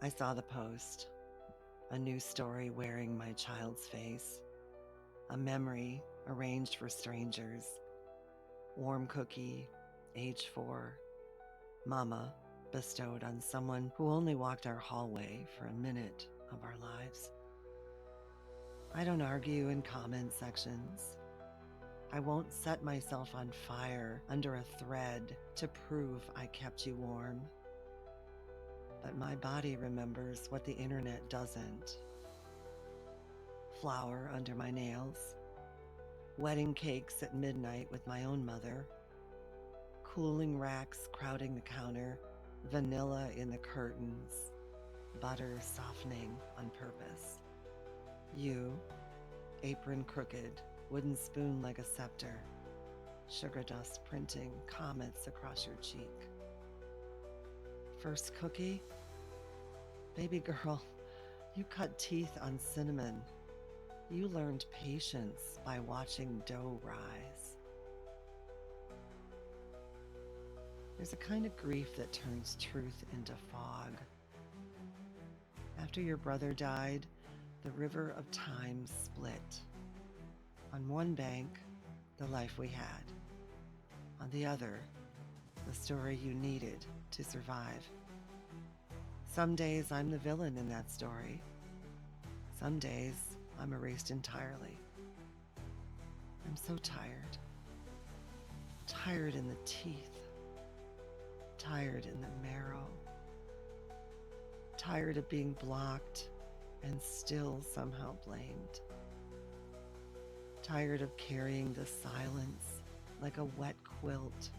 I saw the post, a new story wearing my child's face, a memory arranged for strangers, warm cookie, age 4, mama bestowed on someone who only walked our hallway for a minute of our lives. I don't argue in comment sections. I won't set myself on fire under a thread to prove I kept you warm. But my body remembers what the internet doesn't. Flour under my nails, wedding cakes at midnight with my own mother, cooling racks crowding the counter, vanilla in the curtains, butter softening on purpose. You, apron crooked, wooden spoon like a scepter, sugar dust printing comets across your cheek. First cookie? Baby girl, you cut teeth on cinnamon. You learned patience by watching dough rise. There's a kind of grief that turns truth into fog. After your brother died, the river of time split. On one bank, the life we had. On the other, the story you needed to survive. Some days I'm the villain in that story. Some days I'm erased entirely. I'm so tired. Tired in the teeth. Tired in the marrow. Tired of being blocked and still somehow blamed. Tired of carrying the silence like a wet quilt.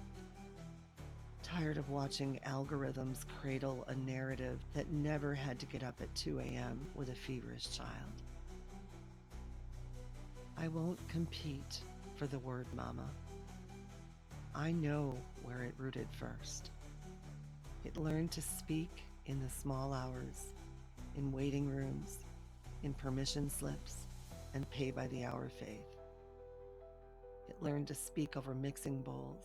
Tired of watching algorithms cradle a narrative that never had to get up at 2 a.m. with a feverish child. I won't compete for the word mama. I know where it rooted first. It learned to speak in the small hours, in waiting rooms, in permission slips, and pay by the hour faith. It learned to speak over mixing bowls,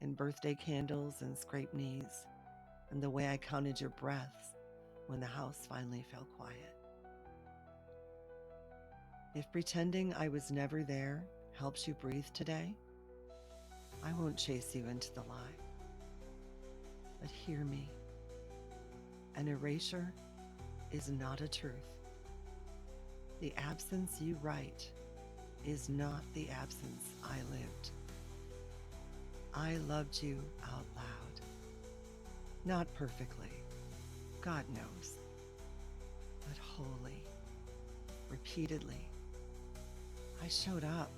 in birthday candles and scraped knees, and the way I counted your breaths when the house finally fell quiet. If pretending I was never there helps you breathe today, I won't chase you into the lie. But hear me. An erasure is not a truth. The absence you write is not the absence I lived. I loved you out loud. Not perfectly, God knows, but wholly, repeatedly. I showed up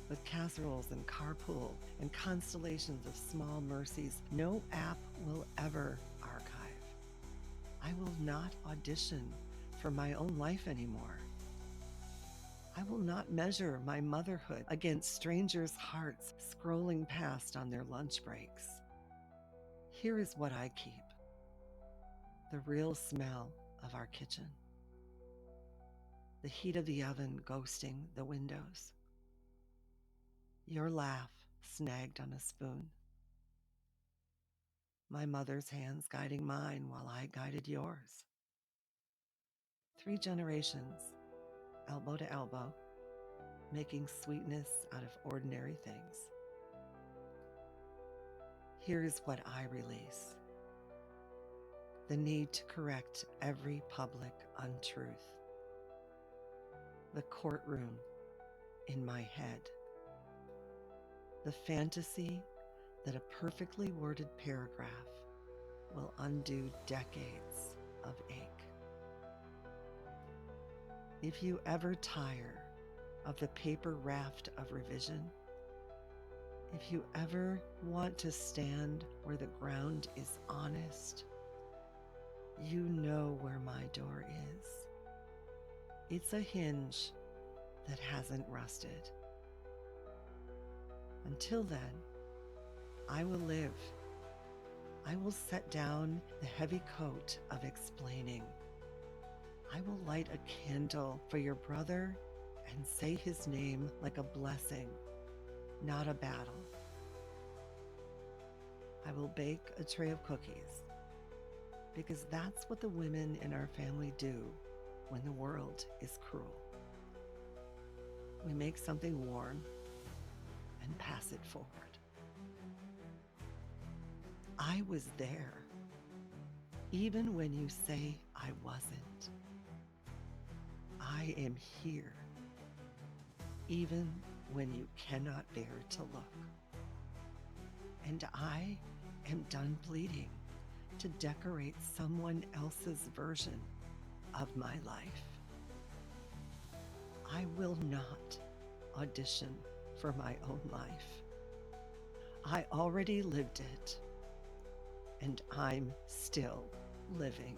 with casseroles and carpool and constellations of small mercies no app will ever archive. I will not audition for my own life anymore. I will not measure my motherhood against strangers' hearts scrolling past on their lunch breaks. Here is what I keep: the real smell of our kitchen, the heat of the oven ghosting the windows, your laugh snagged on a spoon, my mother's hands guiding mine while I guided yours. 3 generations, elbow to elbow, making sweetness out of ordinary things. Here is what I release: the need to correct every public untruth, the courtroom in my head, the fantasy that a perfectly worded paragraph will undo decades of ache. If you ever tire of the paper raft of revision, if you ever want to stand where the ground is honest, you know where my door is. It's a hinge that hasn't rusted. Until then, I will live. I will set down the heavy coat of explaining. I will light a candle for your brother and say his name like a blessing, not a battle. I will bake a tray of cookies, because that's what the women in our family do when the world is cruel. We make something warm and pass it forward. I was there, even when you say I wasn't. I am here, even when you cannot bear to look. And I am done pleading to decorate someone else's version of my life. I will not audition for my own life. I already lived it, and I'm still living